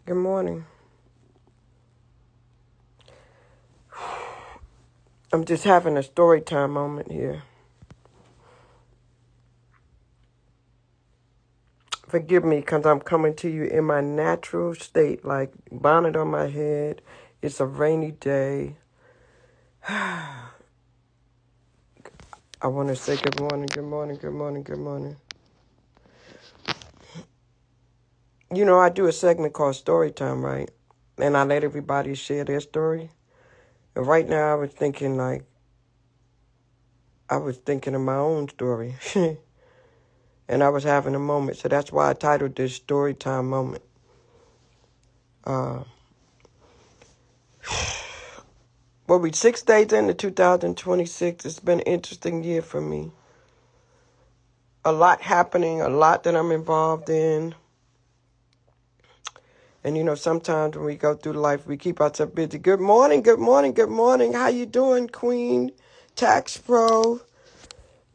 Good morning. I'm just having a story time moment here. Forgive me because I'm coming to you in my natural state, like bonnet on my head. It's a rainy day. I want to say good morning, good morning, good morning, good morning. You know, I do a segment called Story Time, right? And I let everybody share their story. And right now I was thinking of my own story. And I was having a moment. So that's why I titled this Story Time Moment. Well, we're 6 days into 2026. It's been an interesting year for me. A lot happening, a lot that I'm involved in. And, you know, sometimes when we go through life, we keep ourselves busy. Good morning, good morning, good morning. How you doing, Queen? Tax Pro.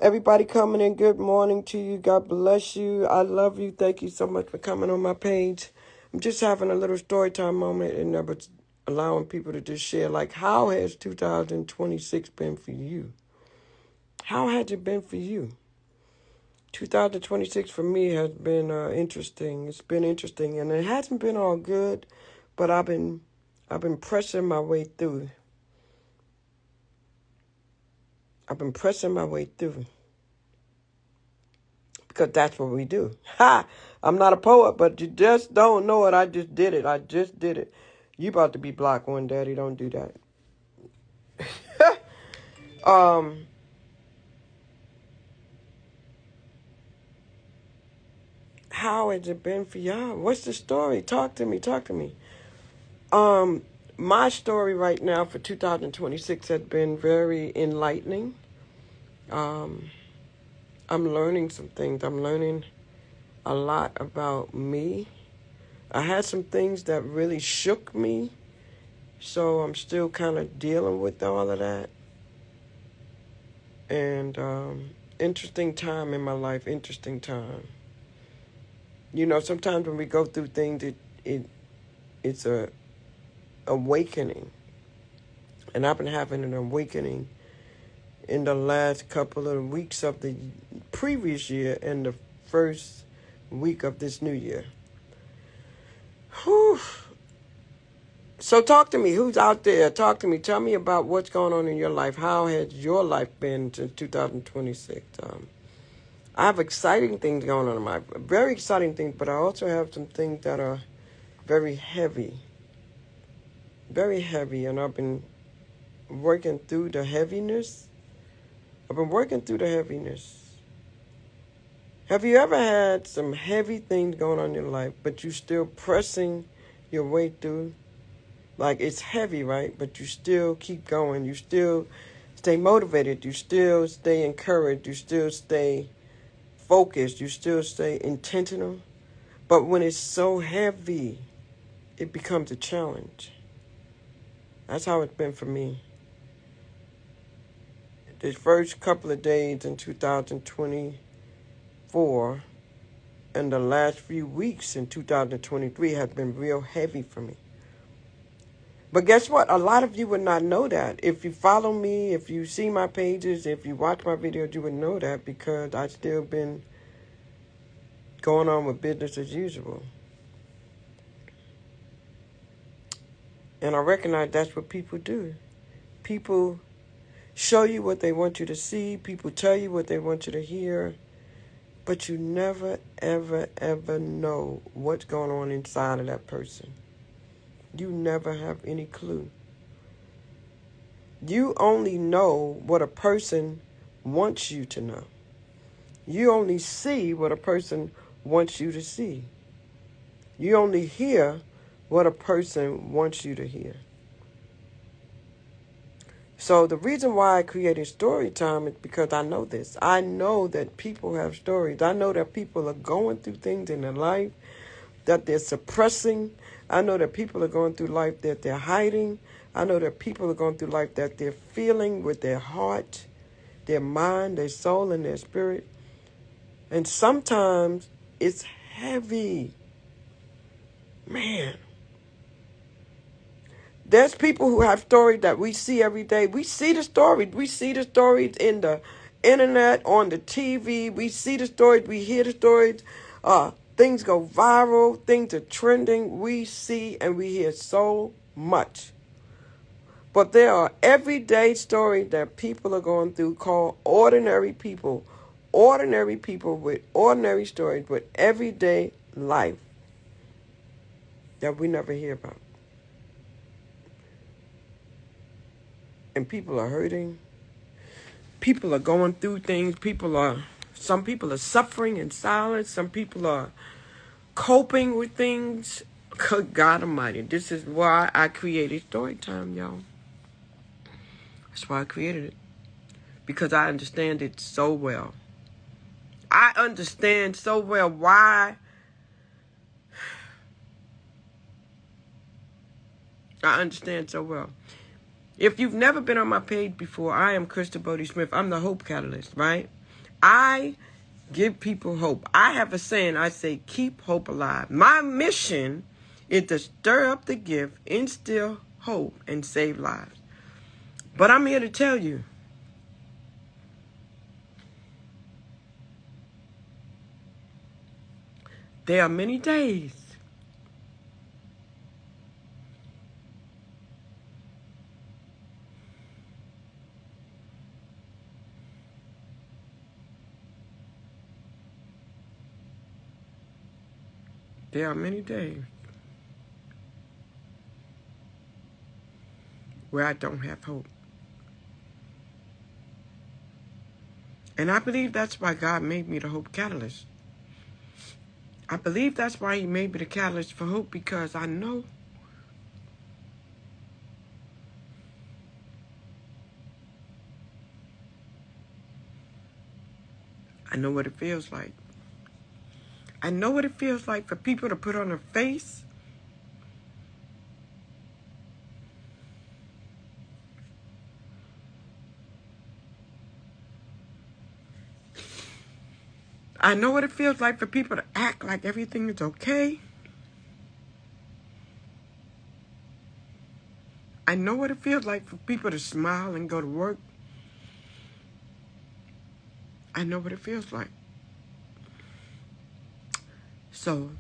Everybody coming in, good morning to you. God bless you. I love you. Thank you so much for coming on my page. I'm just having a little story time moment and I was allowing people to just share, like, how has 2026 been for you? How has it been for you? 2026 for me has been interesting. It's been interesting, and it hasn't been all good, but I've been pressing my way through. I've been pressing my way through because that's what we do. Ha! I'm not a poet, but you just don't know it. I just did it. I just did it. You about to be blocked one, Daddy. Don't do that. How has it been for y'all? What's the story? Talk to me. Talk to me. My story right now for 2026 has been very enlightening. I'm learning some things. I'm learning a lot about me. I had some things that really shook me, so I'm still kind of dealing with all of that. And interesting time in my life, interesting time. You know, sometimes when we go through things, it's a awakening. And I've been having an awakening in the last couple of weeks of the previous year and the first week of this new year. Whew. So talk to me. Who's out there? Talk to me. Tell me about what's going on in your life. How has your life been since 2026? I have exciting things going on in my life. Very exciting things, but I also have some things that are very heavy. Very heavy, and I've been working through the heaviness. Have you ever had some heavy things going on in your life, but you still pressing your way through? Like, it's heavy, right? But you still keep going. You still stay motivated. You still stay encouraged. You still stay focused. You still stay intentional. But when it's so heavy, it becomes a challenge. That's how it's been for me. The first couple of days in 2024 and the last few weeks in 2023 have been real heavy for me. But guess what? A lot of you would not know that. If you follow me, if you see my pages, if you watch my videos, you would know that because I've still been going on with business as usual. And I recognize that's what people do. People show you what they want you to see. People tell you what they want you to hear. But you never, ever, ever know what's going on inside of that person. You never have any clue. You only know what a person wants you to know. You only see what a person wants you to see. You only hear what a person wants you to hear. So the reason why I created story time is because I know this. I know that people have stories. I know that people are going through things in their life that they're suppressing. I know that people are going through life that they're hiding. I know that people are going through life that they're feeling with their heart, their mind, their soul, and their spirit. And sometimes it's heavy. Man, There's people who have stories that we see every day. We see the stories. We see the stories in the internet, on the TV. We see the stories. We hear the stories. Things go viral. Things are trending. We see and we hear so much. But there are everyday stories that people are going through called ordinary people. Ordinary people with ordinary stories with everyday life that we never hear about. And people are hurting. People are going through things. Some people are suffering in silence. Some people are coping with things. Good God Almighty. This is why I created Storytime, y'all. That's why I created it. Because I understand it so well. I understand so well why. I understand so well. If you've never been on my page before, I am Crystal Bodie Smith. I'm the Hope Catalyst, right? I give people hope. I have a saying. I say, keep hope alive. My mission is to stir up the gift, instill hope, and save lives. But I'm here to tell you, there are many days where I don't have hope. And I believe that's why God made me the Hope Catalyst. I believe that's why he made me the catalyst for hope, because I know what it feels like. I know what it feels like for people to put on a face I know what it feels like for people to act like everything is okay. I know what it feels like for people to smile and go to work. I know what it feels like. So,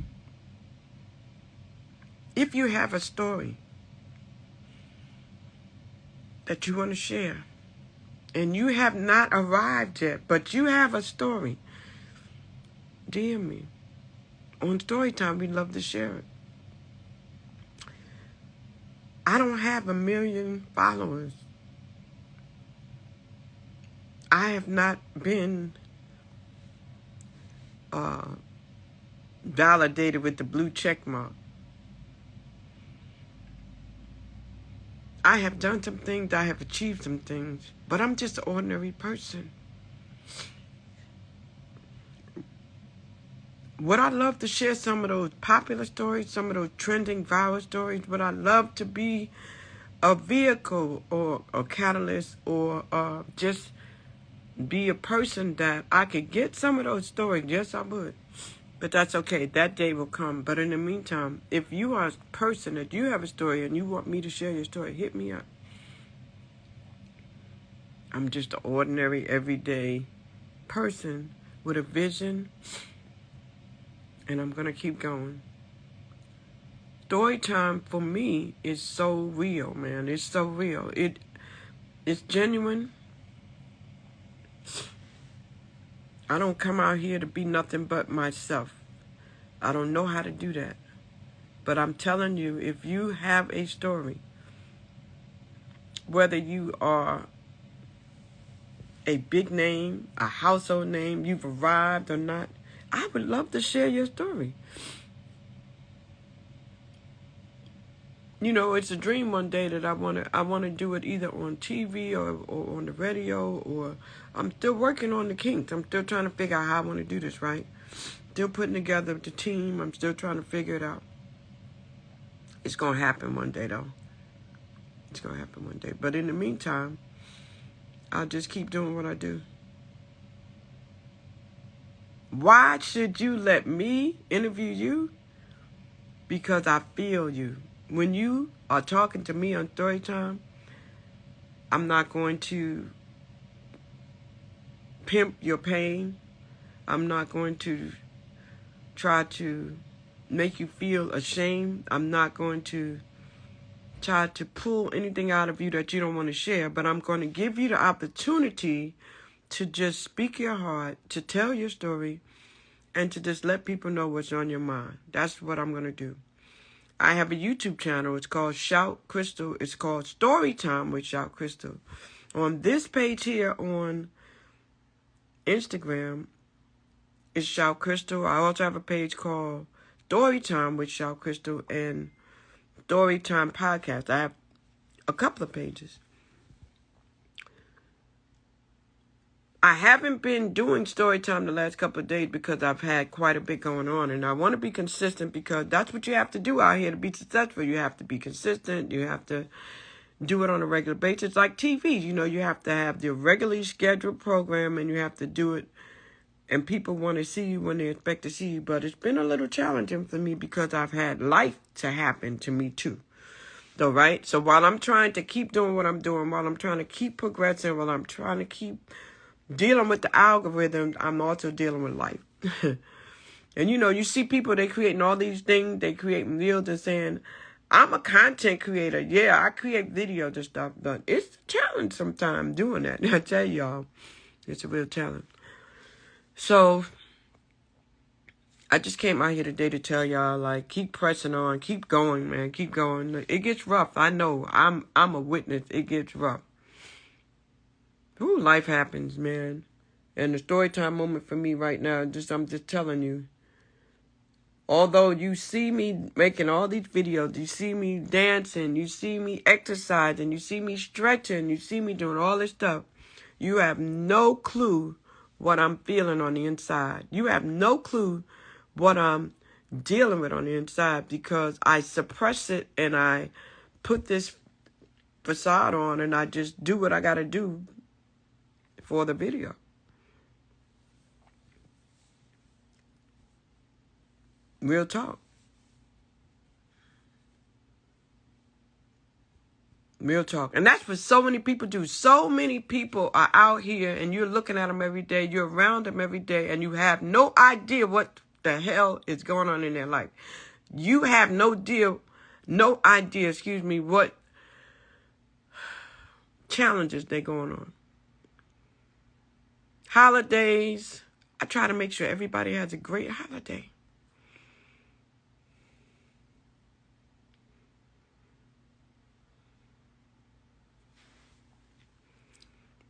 if you have a story that you want to share, and you have not arrived yet, but you have a story, DM me. On Storytime, we love to share it. I don't have 1 million followers. I have not been validated with the blue check mark. I have done some things, I have achieved some things, but I'm just an ordinary person. Would I love to share some of those popular stories, some of those trending viral stories? Would I love to be a vehicle or a catalyst, or just be a person that I could get some of those stories? Yes, I would. But that's okay. That day will come. But in the meantime, if you are a person that you have a story and you want me to share your story, hit me up. I'm just an ordinary, everyday person with a vision, and I'm going to keep going. Storytime for me is so real, man. It's so real. It's genuine. I don't come out here to be nothing but myself. I don't know how to do that. But I'm telling you, if you have a story, whether you are a big name, a household name, you've arrived or not, I would love to share your story. You know, it's a dream one day that I want to do it either on TV or on the radio, or I'm still working on the kinks. I'm still trying to figure out how I want to do this, right? Still putting together the team. I'm still trying to figure it out. It's going to happen one day, though. It's going to happen one day. But in the meantime, I'll just keep doing what I do. Why should you let me interview you? Because I feel you. when you are talking to me on story time, I'm not going to pimp your pain. I'm not going to try to make you feel ashamed. I'm not going to try to pull anything out of you that you don't want to share, but I'm going to give you the opportunity to just speak your heart, to tell your story, and to just let people know what's on your mind. That's what I'm going to do. I have a YouTube channel. It's called Shout Crystal. It's called Storytime with Shout Crystal. On this page here on Instagram, it's Shout Crystal. I also have a page called Storytime with Shout Crystal and Storytime Podcast. I have a couple of pages. I haven't been doing story time the last couple of days because I've had quite a bit going on, and I want to be consistent because that's what you have to do out here to be successful. You have to be consistent. You have to do it on a regular basis. Like TV, you have to have the regularly scheduled program, and you have to do it, and people want to see you when they expect to see you. But it's been a little challenging for me because I've had life to happen to me too. Though, right? So while I'm trying to keep doing what I'm doing, while I'm trying to keep progressing, while I'm trying to keep dealing with the algorithm, I'm also dealing with life. And you see people, they creating all these things, they create reels and saying, I'm a content creator. Yeah, I create videos and stuff, but it's a challenge sometimes doing that. I tell y'all, it's a real challenge. So I just came out here today to tell y'all, like, keep pressing on, keep going, man, keep going. It gets rough. I know. I'm a witness. It gets rough. Ooh, life happens, man. And the story time moment for me right now, I'm just telling you. Although you see me making all these videos, you see me dancing, you see me exercising, you see me stretching, you see me doing all this stuff, you have no clue what I'm feeling on the inside. You have no clue what I'm dealing with on the inside because I suppress it and I put this facade on and I just do what I got to do for the video. Real talk. Real talk. And that's what so many people do. So many people are out here and you're looking at them every day. You're around them every day and you have no idea what the hell is going on in their life. You have no idea, what challenges they're going on. Holidays. I try to make sure everybody has a great holiday.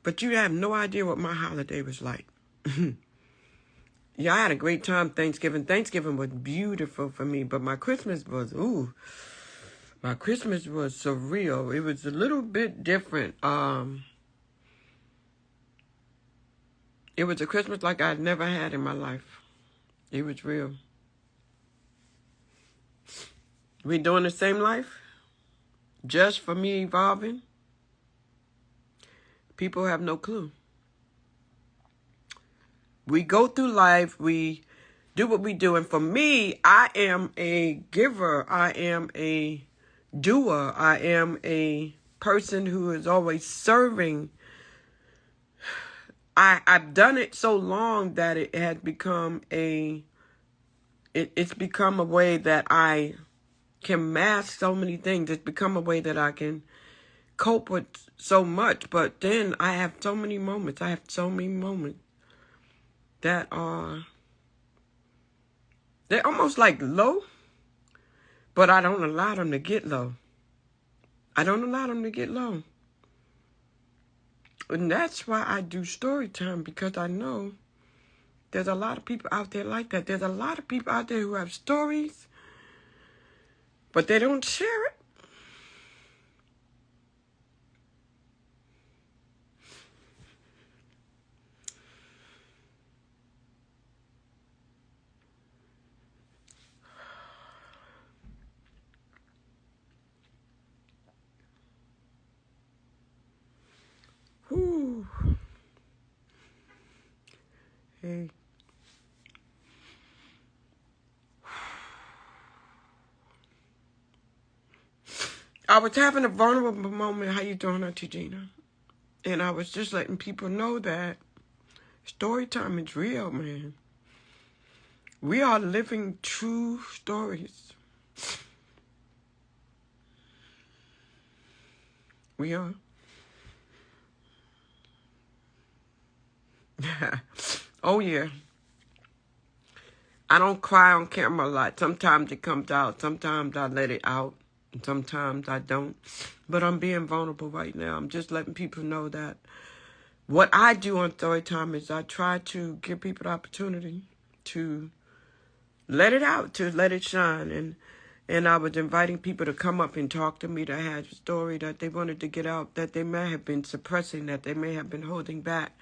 But you have no idea what my holiday was like. Yeah, I had a great time Thanksgiving. Thanksgiving was beautiful for me, but my Christmas was, my Christmas was surreal. It was a little bit different. It was a Christmas like I'd never had in my life. It was real. We doing the same life? Just for me evolving? People have no clue. We go through life, we do what we do, and for me, I am a giver. I am a doer. I am a person who is always serving. I've done it so long that it has become it's become a way that I can mask so many things. It's become a way that I can cope with so much. But then I have so many moments. I have so many moments that they're almost like low, but I don't allow them to get low. I don't allow them to get low. And that's why I do story time, because I know there's a lot of people out there like that. There's a lot of people out there who have stories, but they don't share it. Whew. Hey. I was having a vulnerable moment. How you doing, Auntie Gina? And I was just letting people know that story time is real, man. We are living true stories. We are. Oh, yeah. I don't cry on camera a lot. Sometimes it comes out. Sometimes I let it out. And sometimes I don't. But I'm being vulnerable right now. I'm just letting people know that what I do on Storytime is I try to give people the opportunity to let it out, to let it shine. And I was inviting people to come up and talk to me that had a story that they wanted to get out, that they may have been suppressing, that they may have been holding back.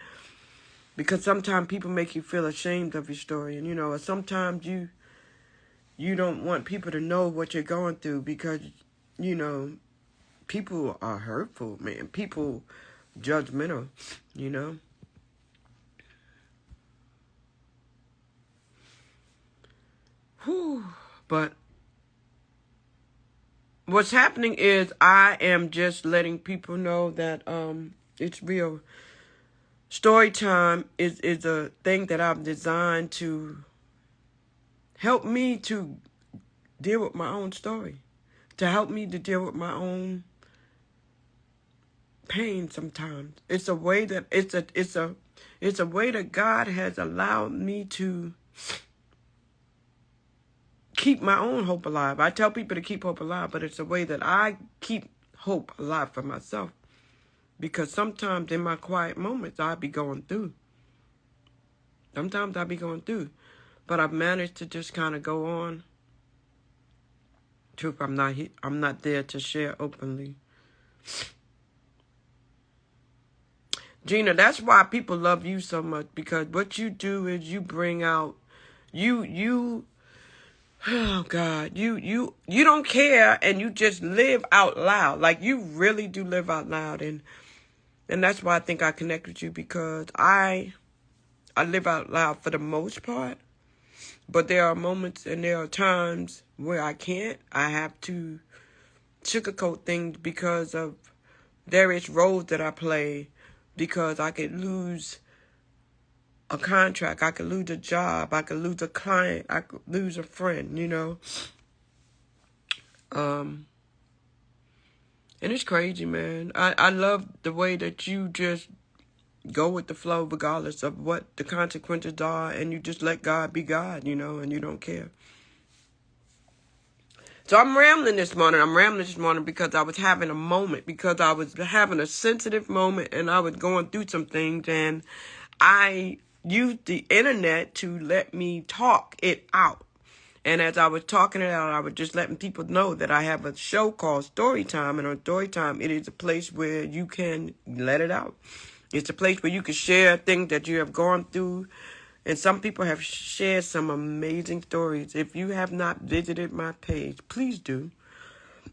Because sometimes people make you feel ashamed of your story. And, or sometimes you don't want people to know what you're going through because, people are hurtful, man. People judgmental, Whew. But what's happening is I am just letting people know that it's real. Story time is a thing that I've designed to help me to deal with my own story, to help me to deal with my own pain sometimes. It's a way that it's a way that God has allowed me to keep my own hope alive. I tell people to keep hope alive, but it's a way that I keep hope alive for myself. Because sometimes in my quiet moments, I'll be going through. Sometimes I'll be going through. But I've managed to just kind of go on. Truth, I'm not there to share openly. Gina, that's why people love you so much. Because what you do is you bring out, oh God, you don't care and you just live out loud. Like you really do live out loud. And that's why I think I connect with you, because I live out loud for the most part. But there are moments and there are times where I can't. I have to sugarcoat things because of various roles that I play. Because I could lose a contract. I could lose a job. I could lose a client. I could lose a friend, And it's crazy, man. I love the way that you just go with the flow regardless of what the consequences are, and you just let God be God, and you don't care. So I'm rambling this morning. Because I was having a moment, because I was having a sensitive moment, and I was going through some things, and I used the internet to let me talk it out. And as I was talking it out, I was just letting people know that I have a show called Storytime. And on Storytime, it is a place where you can let it out. It's a place where you can share things that you have gone through. And some people have shared some amazing stories. If you have not visited my page, please do.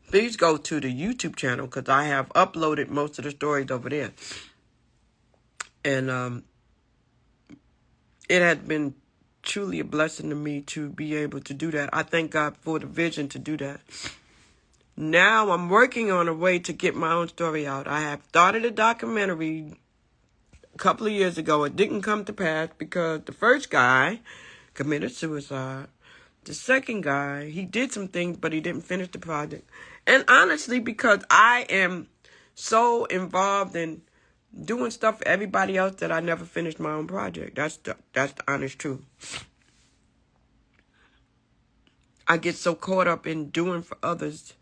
Please go to the YouTube channel, because I have uploaded most of the stories over there. And it has been truly a blessing to me to be able to do that. I thank God for the vision to do that. Now I'm working on a way to get my own story out. I have started a documentary a couple of years ago. It didn't come to pass because the first guy committed suicide. The second guy, he did some things, but he didn't finish the project. And honestly, because I am so involved in doing stuff for everybody else that I never finished my own project. That's the honest truth. I get so caught up in doing for others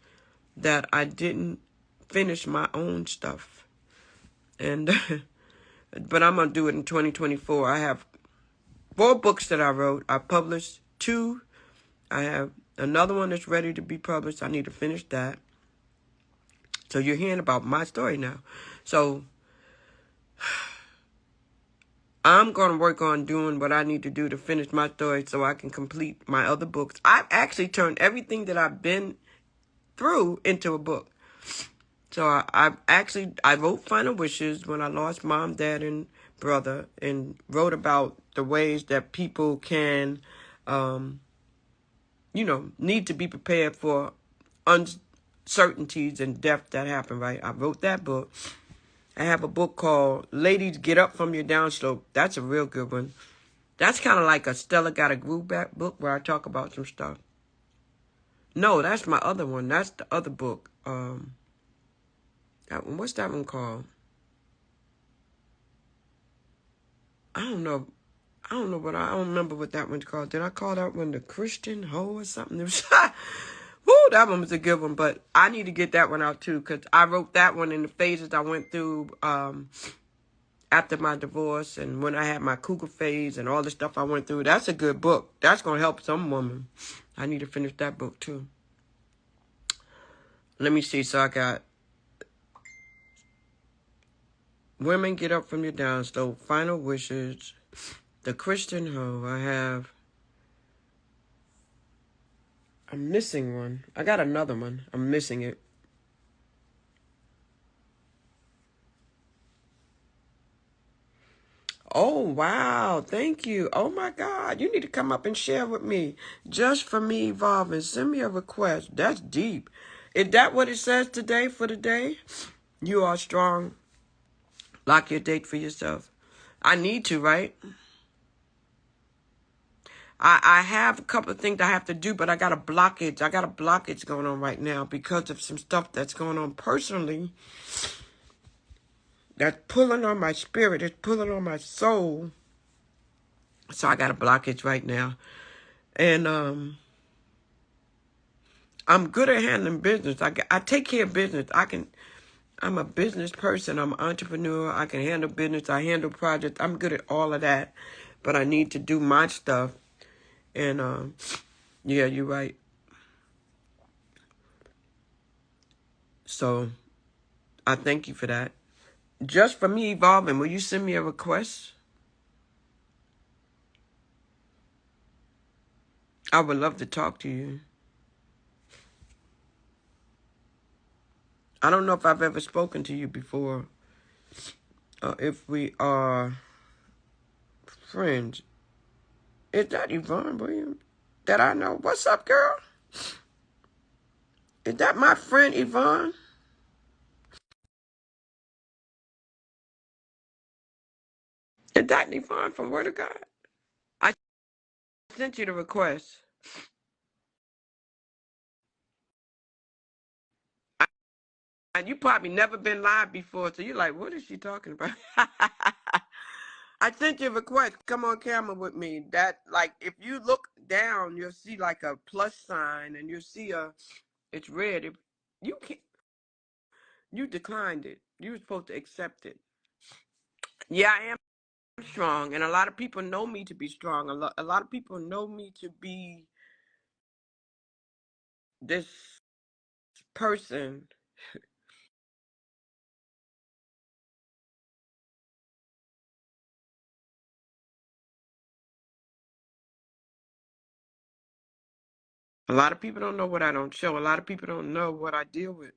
that I didn't finish my own stuff. And but I'm going to do it in 2024. I have 4 books that I wrote. I published 2. I have another one that's ready to be published. I need to finish that. So you're hearing about my story now. So I'm going to work on doing what I need to do to finish my story so I can complete my other books. I've actually turned everything that I've been through into a book. So I wrote Final Wishes when I lost mom, dad, and brother, and wrote about the ways that people can, need to be prepared for certainties and death that happen, right? I wrote that book. I have a book called Ladies Get Up From Your Downslope. That's a real good one. That's kind of like a Stella Got a Groove Back book where I talk about some stuff. No, that's my other one. That's the other book. That one, what's that one called? I don't know. I don't remember what that one's called. Did I call that one The Christian Hoe or something? It was, woo, that one was a good one, but I need to get that one out too, because I wrote that one in the phases I went through after my divorce and when I had my cougar phase and all the stuff I went through. That's a good book. That's going to help some woman. I need to finish that book too. Let me see. So I got Women Get Up From Your Downslope, Final Wishes, The Christian Hoe. I'm missing one. I got another one. I'm missing it. Oh, wow. Thank you. Oh, my God. You need to come up and share with me. Just for me evolving. Send me a request. That's deep. Is that what it says today for the day? You are strong. Lock your date for yourself. I need to, right? I have a couple of things I have to do, but I got a blockage. I got a blockage going on right now because of some stuff that's going on personally. That's pulling on my spirit. It's pulling on my soul. So I got a blockage right now. And I'm good at handling business. I take care of business. I'm a business person. I'm an entrepreneur. I can handle business. I handle projects. I'm good at all of that. But I need to do my stuff. And yeah, you're right. So I thank you for that. Just for me evolving, will you send me a request? I would love to talk to you. I don't know if I've ever spoken to you before. If we are friends. Is that Yvonne Williams that I know? What's up, girl? Is that my friend Yvonne? Is that Yvonne from Word of God? I sent you the request. And you probably never been live before, so you're like, what is she talking about? I sent you a request. Come on camera with me. That, like, if you look down, you'll see like a plus sign, and you'll see it's red. If you can't, you declined it. You were supposed to accept it. Yeah, I am strong, and a lot of people know me to be strong. A lot of people know me to be this person. A lot of people don't know what I don't show. A lot of people don't know what I deal with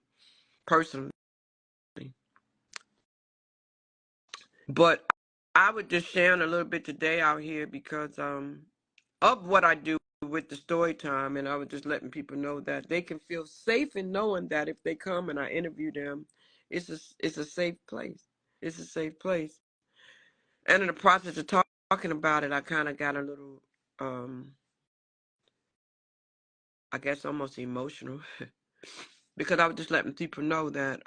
personally. But I was just sharing a little bit today out here because of what I do with the story time, and I was just letting people know that they can feel safe in knowing that if they come and I interview them, it's a safe place. It's a safe place. And in the process of talking about it, I kind of got a little, I guess, almost emotional because I was just letting people know that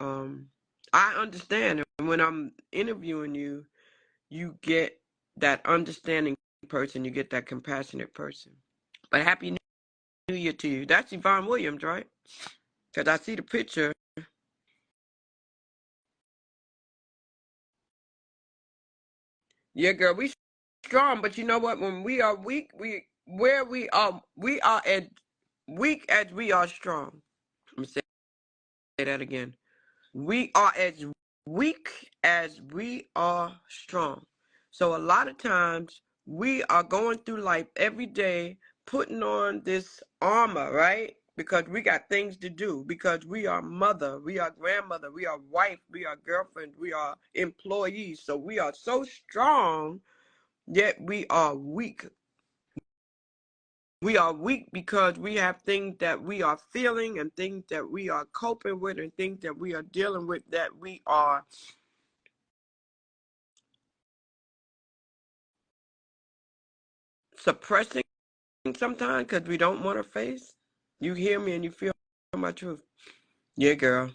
I understand, and when I'm interviewing you, you get that understanding person, you get that compassionate person. But happy New Year to you. That's Yvonne Williams, right? Because I see the picture. Yeah, girl, we strong, but you know what? When we are weak, we are as weak as we are strong. Let me say that again. We are as weak as we are strong. So a lot of times we are going through life every day putting on this armor, right? Because we got things to do, because we are mother, we are grandmother, we are wife, we are girlfriend, we are employees. So we are so strong, yet we are weak. We are weak because we have things that we are feeling and things that we are coping with and things that we are dealing with that we are suppressing sometimes because we don't want to face. You hear me and you feel my truth. Yeah, girl.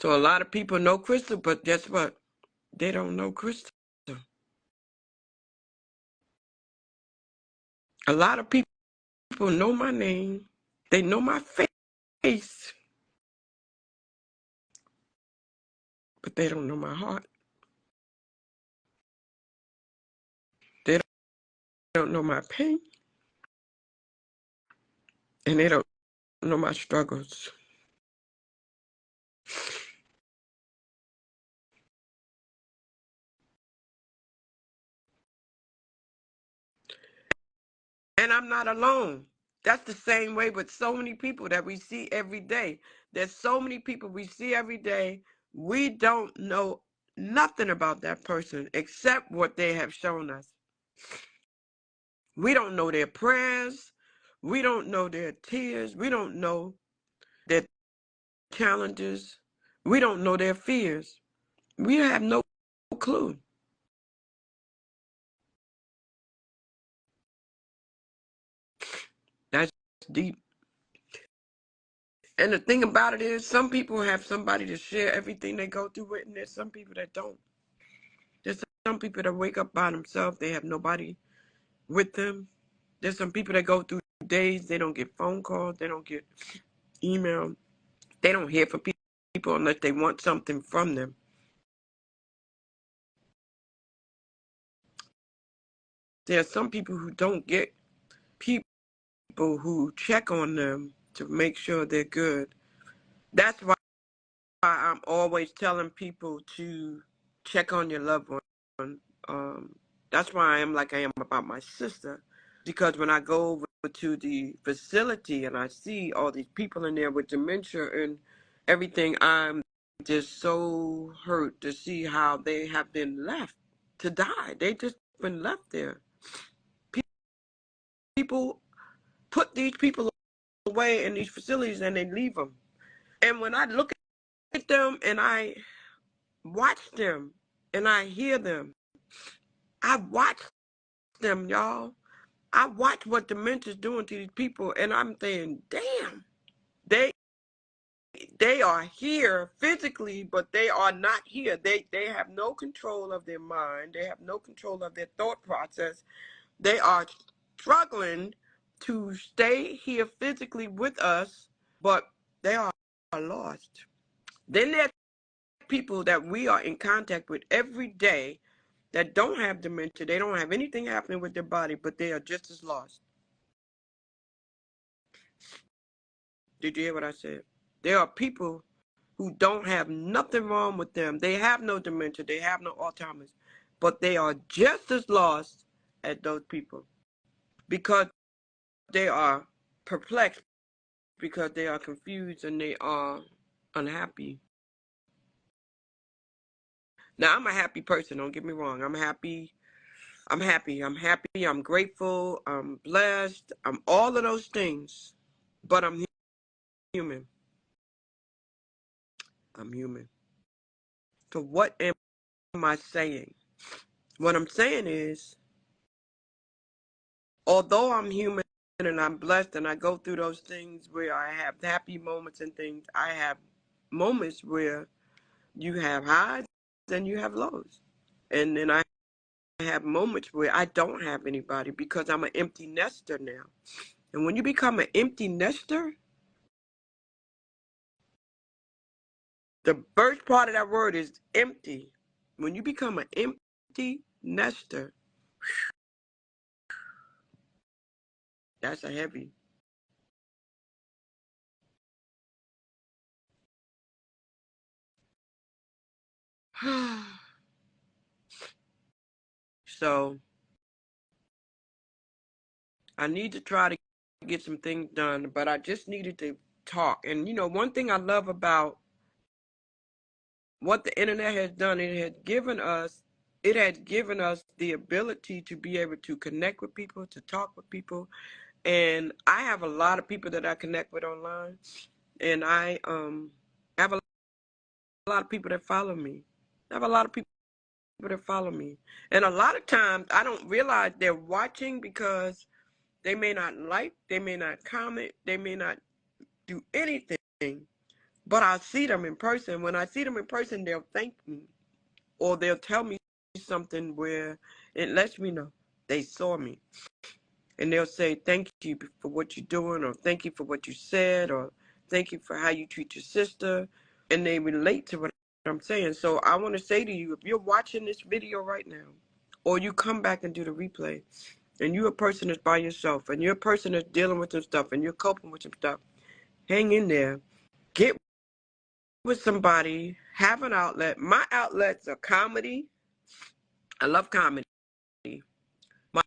So a lot of people know Crystal, but guess what? They don't know Crystal. A lot of people know my name. They know my face, but they don't know my heart. They don't know my pain, and they don't know my struggles. And I'm not alone. That's the same way with so many people that we see every day. There's so many people we see every day. We don't know nothing about that person except what they have shown us. We don't know their prayers. We don't know their tears. We don't know their challenges. We don't know their fears. We have no clue. That's deep. And the thing about it is, some people have somebody to share everything they go through with, and there's some people that don't. There's some people that wake up by themselves. They have nobody with them. There's some people that go through days. They don't get phone calls. They don't get email. They don't hear from people unless they want something from them. There are some people who don't get people who check on them to make sure they're good. That's why I'm always telling people to check on your loved one. That's why I am like I am about my sister, because when I go over to the facility and I see all these people in there with dementia and everything, I'm just so hurt to see how they have been left to die. They just been left there. People put these people away in these facilities and they leave them. And when I look at them and I watch them and I hear them, I watch them, y'all. I watch what dementia's doing to these people, and I'm saying, damn, they they are here physically, but they are not here. They have no control of their mind. They have no control of their thought process. They are struggling to stay here physically with us, but they are lost. Then there are people that we are in contact with every day that don't have dementia. They don't have anything happening with their body, but they are just as lost. Did you hear what I said? There are people who don't have nothing wrong with them. They have no dementia. They have no Alzheimer's. But they are just as lost as those people because they are perplexed, because they are confused, and they are unhappy. Now, I'm a happy person. Don't get me wrong. I'm happy. I'm happy. I'm happy. I'm grateful. I'm blessed. I'm all of those things. But I'm human. I'm human. So what am I saying? What I'm saying is, although I'm human and I'm blessed and I go through those things where I have happy moments and things, I have moments where you have highs and you have lows. And then I have moments where I don't have anybody because I'm an empty nester now. And when you become an empty nester, the first part of that word is empty. When you become an empty nester, that's a heavy. So I need to try to get some things done, but I just needed to talk. And one thing I love about what the internet has done, it had given us the ability to be able to connect with people, to talk with people. And I have a lot of people that I connect with online, and I have a lot of people that follow me. I have a lot of people that follow me. And a lot of times I don't realize they're watching because they may not like, they may not comment, they may not do anything, but I see them in person. When I see them in person, they'll thank me or they'll tell me something where it lets me know they saw me. And they'll say, thank you for what you're doing, or thank you for what you said, or thank you for how you treat your sister. And they relate to what I'm saying. So I want to say to you, if you're watching this video right now, or you come back and do the replay, and you're a person that's by yourself, and you're a person that's dealing with some stuff, and you're coping with some stuff, hang in there. Get with somebody, have an outlet. My outlets are comedy. I love comedy. My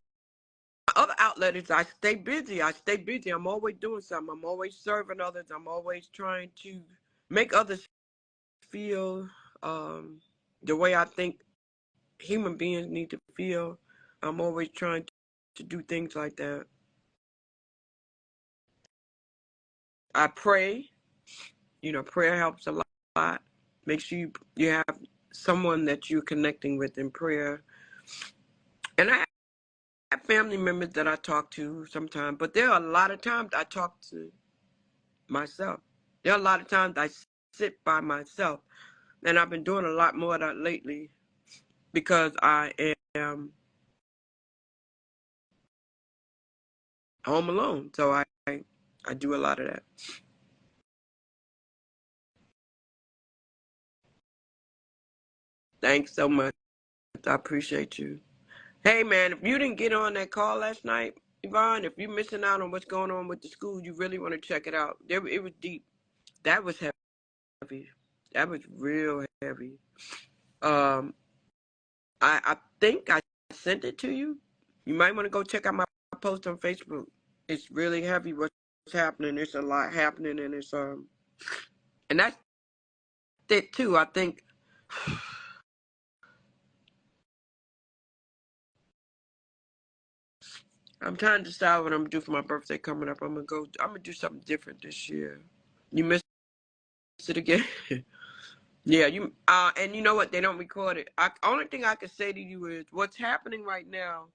other outlet is I stay busy. I'm always doing something. I'm always serving others. I'm always trying to make others feel the way I think human beings need to feel. I'm always trying to do things like that. I pray. Prayer helps a lot. Make sure you have someone that you're connecting with in prayer. And I have family members that I talk to sometimes, but there are a lot of times I talk to myself. There are a lot of times I sit by myself, and I've been doing a lot more of that lately because I am home alone. So I do a lot of that. Thanks so much. I appreciate you. Hey, man, if you didn't get on that call last night, Yvonne, if you're missing out on what's going on with the school, you really want to check it out. It was deep. That was heavy. That was real heavy. Um, I think I sent it to you. You might want to go check out my post on Facebook. It's really heavy what's happening. There's a lot happening, and and that's it too. I think I'm trying to decide what I'm gonna do for my birthday coming up. I'm gonna do something different this year. You missed it again. Yeah, and you know what? They don't record it. Only thing I can say to you is what's happening right now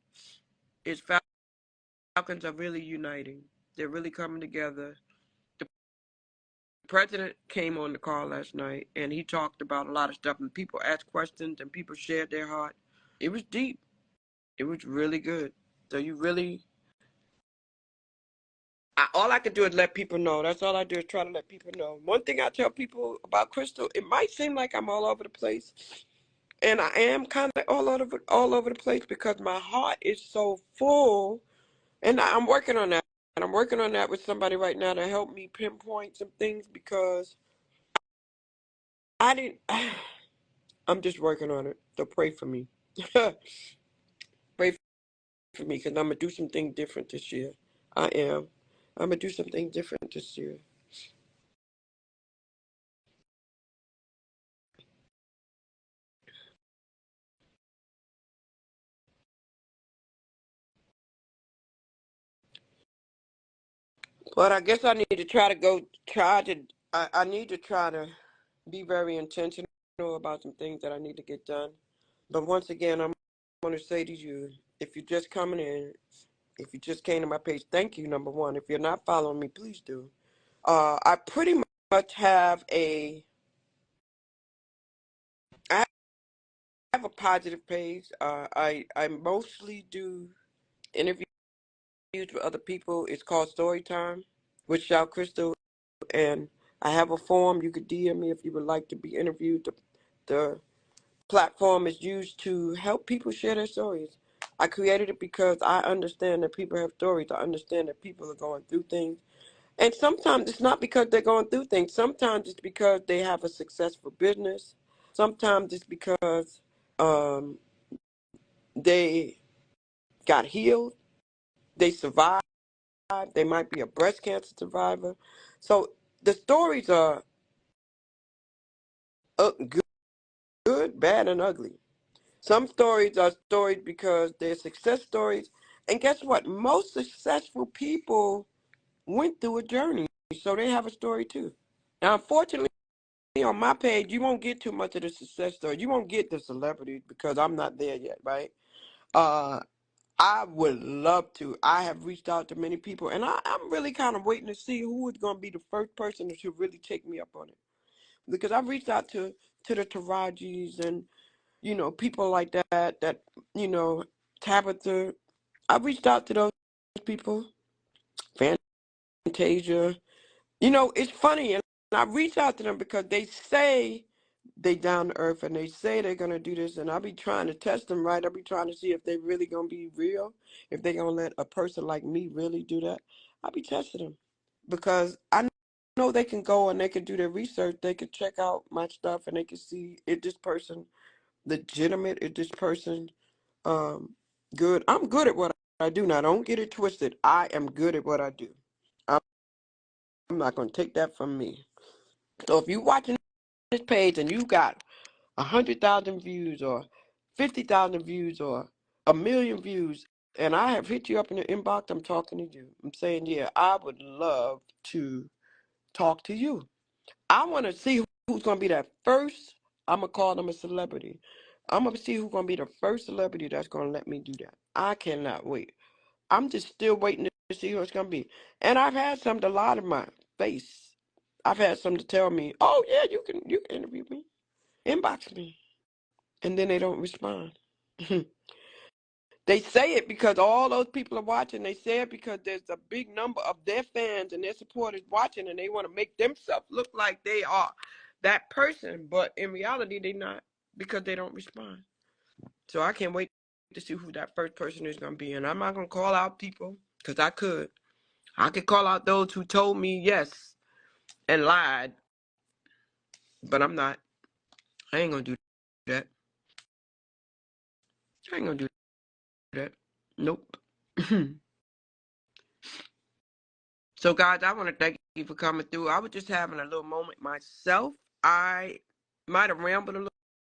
is Falcons are really uniting. They're really coming together. The president came on the call last night, and he talked about a lot of stuff, and people asked questions, and people shared their heart. It was deep. It was really good. So all I could do is let people know. That's all I do is try to let people know. One thing I tell people about Crystal, it might seem like I'm all over the place, and I am kind of all over the place because my heart is so full, and I'm working on that. And I'm working on that with somebody right now to help me pinpoint some things because I didn't. I'm just working on it. So pray for me. Pray for me because I'm gonna do something different this year. I am. I'm gonna do something different this year. But I guess I need to try to go. Try to. I need to try to be very intentional about some things that I need to get done. But once again, I'm going to say to you, if you're just coming in, if you just came to my page, thank you, number one. If you're not following me, please do. I pretty much I have a positive page. I mostly do interviews with other people. It's called Story Time with Shal Crystal, and I have a form. You could DM me if you would like to be interviewed. The platform is used to help people share their stories. I created it because I understand that people have stories. I understand that people are going through things. And sometimes it's not because they're going through things. Sometimes it's because they have a successful business. Sometimes it's because um, they got healed. They survived. They might be a breast cancer survivor. So the stories are good. good, bad, and ugly. Some stories are stories because they're success stories. And guess what? Most successful people went through a journey, so they have a story too. Now, unfortunately, on my page, you won't get too much of the success story. You won't get the celebrities because I'm not there yet, right? Uh, I would love to. I have reached out to many people, and I'm really kind of waiting to see who is going to be the first person to really take me up on it. Because I've reached out to the Tarajis and people like that Tabitha. I reached out to those people, Fantasia. It's funny, and I reach out to them because they say they down to earth and they say they're gonna do this, and I be trying to test them right. I be trying to see if they really gonna be real, if they gonna let a person like me really do that. I be testing them because I know they can go and they can do their research. They can check out my stuff and they can see if this person legitimate, is this person um good. I'm good at what I do. Now don't get it twisted. I am good at what I do. I'm not gonna take that from me. So if you watching this page and you got 100,000 views or 50,000 views or 1,000,000 views, and I have hit you up in the inbox, I'm talking to you. I'm saying, yeah, I would love to talk to you. I want to see who's going to be that first. I'm going to call them a celebrity. I'm going to see who's going to be the first celebrity that's going to let me do that. I cannot wait. I'm just still waiting to see who it's going to be. And I've had some to lie to my face. I've had some to tell me, oh, yeah, you can interview me. Inbox me. And then they don't respond. They say it because all those people are watching. They say it because there's a big number of their fans and their supporters watching, and they want to make themselves look like they are that person. But in reality, they're not because they don't respond. So I can't wait to see who that first person is going to be. And I'm not going to call out people because I could. I could call out those who told me yes and lied, but I'm not. I ain't going to do that. I ain't going to do that. Nope. So, guys, I want to thank you for coming through. I was just having a little moment myself. I might have rambled a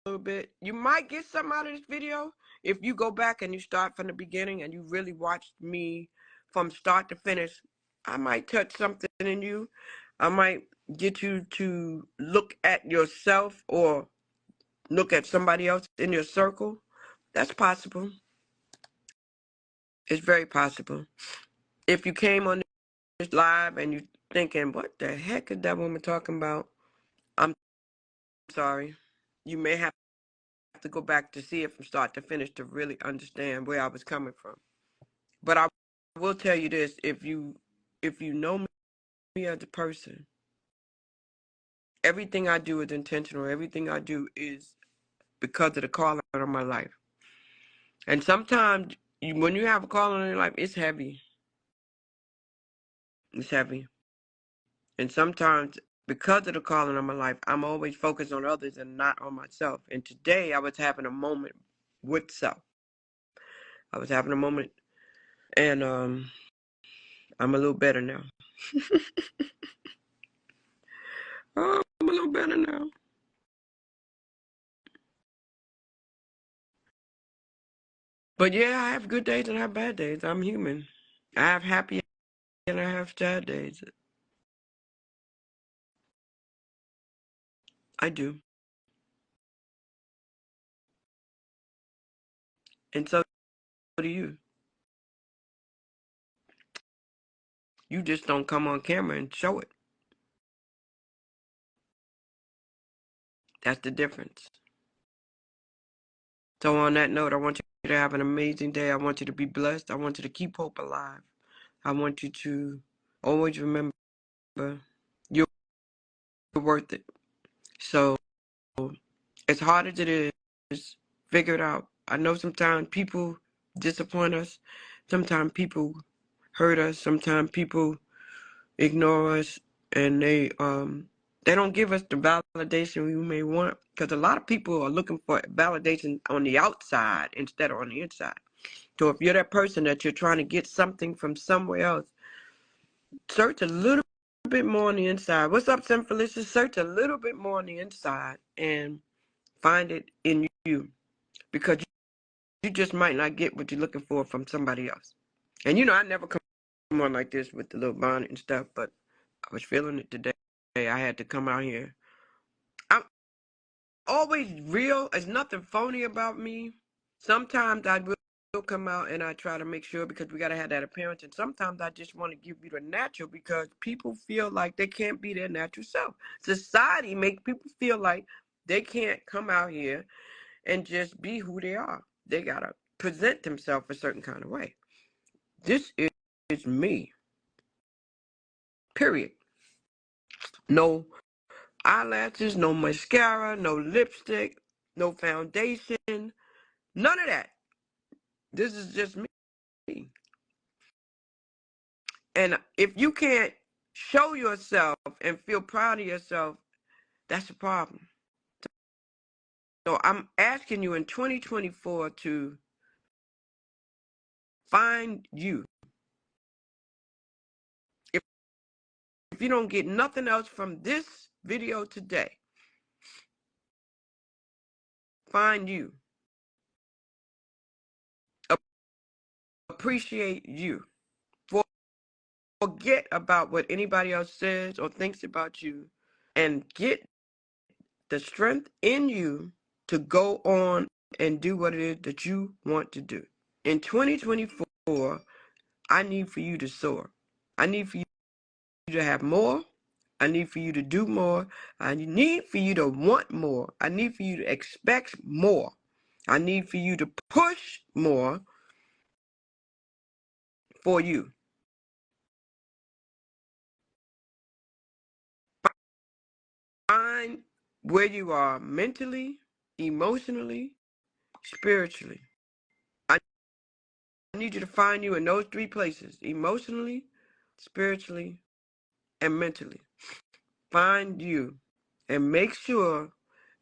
little bit. You might get something out of this video if you go back and you start from the beginning and you really watched me from start to finish. I might touch something in you. I might get you to look at yourself or look at somebody else in your circle. That's possible. It's very possible. If you came on this live and you thinking, what the heck is that woman talking about? I'm sorry. You may have to go back to see it from start to finish to really understand where I was coming from. But I will tell you this, if you know me as a person, everything I do is intentional. Everything I do is because of the calling of my life. And sometimes when you have a calling in your life, it's heavy. It's heavy. And sometimes because of the calling of my life, I'm always focused on others and not on myself. And today I was having a moment with self. I was having a moment, and I'm a little better now. Oh, I'm a little better now. But yeah, I have good days and I have bad days. I'm human. I have happy and I have sad days. I do. And so do you. You just don't come on camera and show it. That's the difference. So on that note, I want you to have an amazing day. I want you to be blessed. I want you to keep hope alive. I want you to always remember you're worth it. So as hard as it is, figure it out. I know sometimes people disappoint us. Sometimes people hurt us. Sometimes people ignore us, and they don't give us the validation we may want. Because a lot of people are looking for validation on the outside instead of on the inside. So if you're that person that you're trying to get something from somewhere else, search a little bit more on the inside. What's up, Simfelicious? Search a little bit more on the inside and Find it in you, because you just might not get what you're looking for from somebody else. And I never come on like this with the little bonnet and stuff, but I was feeling it today. I had to come out here. I'm always real. There's nothing phony about me. Sometimes I will come out and I try to make sure, because we got to have that appearance. And sometimes I just want to give you the natural, because people feel like they can't be their natural self. Society makes people feel like they can't come out here and just be who they are. They got to present themselves a certain kind of way. This is me. Period. No eyelashes, no mascara, no lipstick, no foundation, none of that. This is just me. And if you can't show yourself and feel proud of yourself, that's a problem. So I'm asking you in 2024 to find you. If you don't get nothing else from this video today, find you. Appreciate you. Forget about what anybody else says or thinks about you, and get the strength in you to go on and do what it is that you want to do. In 2024, I need for you to soar. I need for you to have more. I need for you to do more. I need for you to want more. I need for you to expect more. I need for you to push more for you. Find where you are mentally, emotionally, spiritually. I need you to find you in those 3 places: emotionally, spiritually, and mentally. Find you and make sure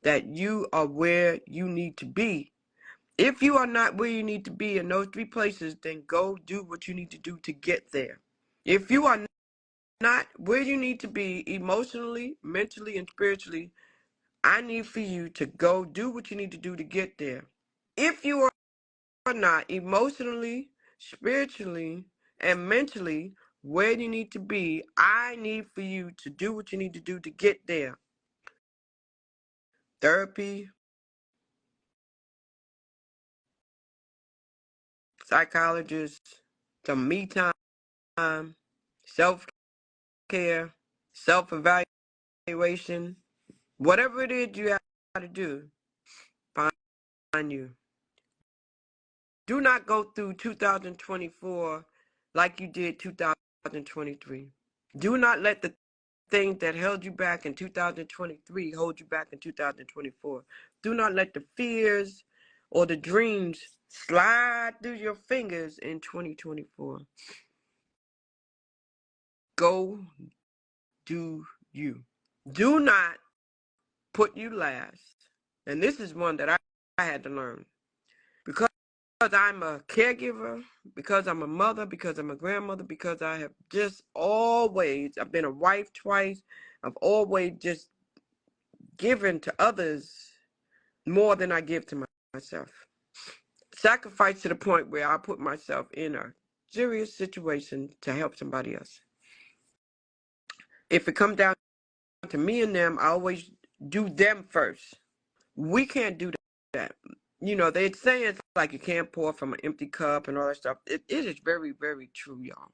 that you are where you need to be. If you are not where you need to be in those 3 places, then go do what you need to do to get there. If you are not where you need to be emotionally, mentally, and spiritually, I need for you to go do what you need to do to get there. If you are not emotionally, spiritually, and mentally where you need to be, I need for you to do what you need to do to get there. Therapy, psychologist, some me time, self-care, self-evaluation, whatever it is you have to do, find you. Do not go through 2024 like you did 2023. Do not let the things that held you back in 2023 hold you back in 2024. Do not let the fears or the dreams slide through your fingers in 2024. Go do you. Do not put you last. And this is one that I had to learn. Because I'm a caregiver, because I'm a mother, because I'm a grandmother, because I have just always, I've been a wife twice, I've always just given to others more than I give to myself. Sacrifice to the point where I put myself in a serious situation to help somebody else. If it comes down to me and them, I always do them first. We can't do that. They're saying it's like you can't pour from an empty cup and all that stuff. It is very, very true, y'all.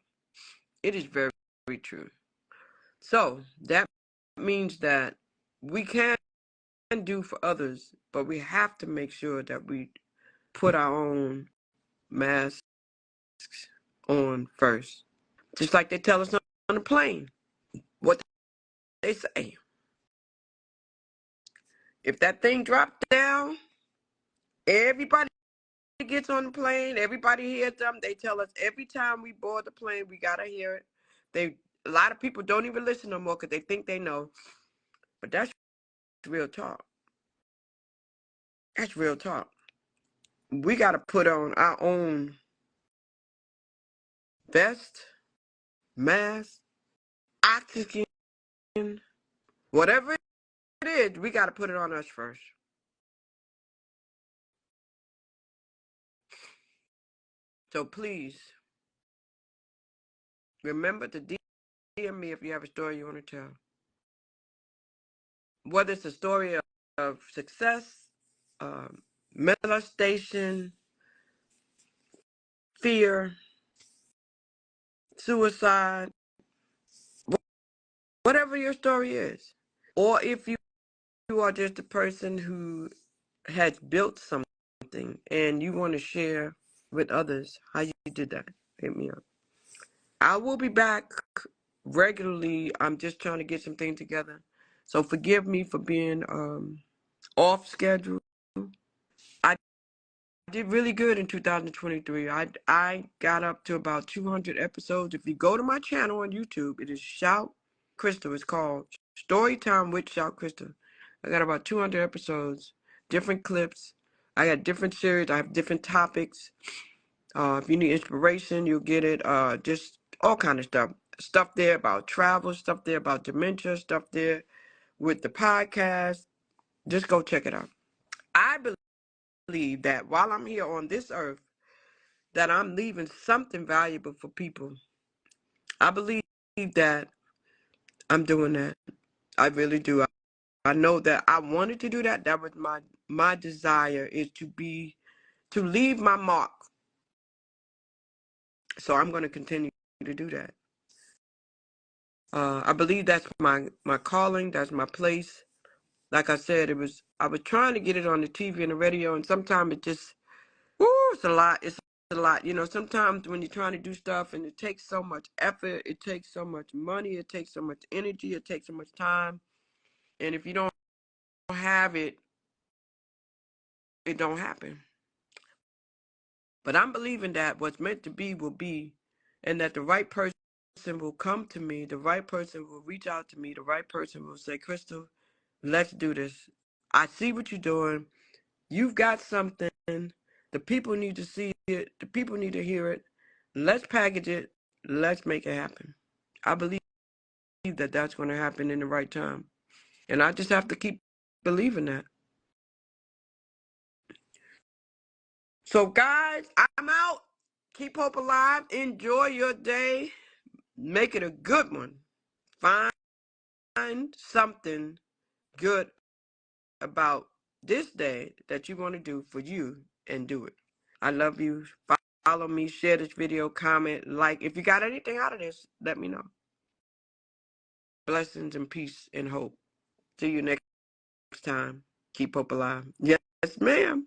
It is very, very true. So that means that we can do for others, but we have to make sure that we put our own masks on first. Just like they tell us on the plane. What they say. If that thing drops down, everybody gets on the plane, everybody hears them. They tell us every time we board the plane, we gotta hear it. A lot of people don't even listen no more because they think they know. But that's real talk. That's real talk. We gotta put on our own vest, mask, oxygen, whatever it is, we gotta put it on us first. So please remember to DM me if you have a story you want to tell. Whether it's a story of success, molestation, fear, suicide, whatever your story is. Or if you are just a person who has built something and you want to share with others how you did that, hit me up. I will be back regularly. I'm just trying to get some things together. So forgive me for being off schedule. I did really good in 2023. I got up to about 200 episodes. If you go to my channel on YouTube, it is Shout Crystal. It's called Storytime with Shout Crystal. I got about 200 episodes, different clips. I got different series. I have different topics. If you need inspiration, you'll get it. Just all kind of stuff. Stuff there about travel, stuff there about dementia, stuff there with the podcast. Just go check it out. I believe that while I'm here on this earth, that I'm leaving something valuable for people. I believe that I'm doing that. I really do. I know that I wanted to do that. That was my desire, is to leave my mark. So I'm going to continue to do that. I believe that's my calling. That's my place. Like I said, I was trying to get it on the TV and the radio, and sometimes it just, it's a lot. It's a lot. You know, sometimes when you're trying to do stuff and it takes so much effort, it takes so much money, it takes so much energy, it takes so much time. And if you don't have it, it don't happen. But I'm believing that what's meant to be will be, and that the right person will come to me, the right person will reach out to me, the right person will say, Crystal, let's do this. I see what you're doing. You've got something. The people need to see it. The people need to hear it. Let's package it. Let's make it happen. I believe that that's going to happen in the right time. And I just have to keep believing that. So, guys, I'm out. Keep hope alive. Enjoy your day. Make it a good one. Find something good about this day that you want to do for you and do it. I love you. Follow me, share this video, comment, like. If you got anything out of this, let me know. Blessings and peace and hope. See you next time. Keep hope alive. Yes, ma'am.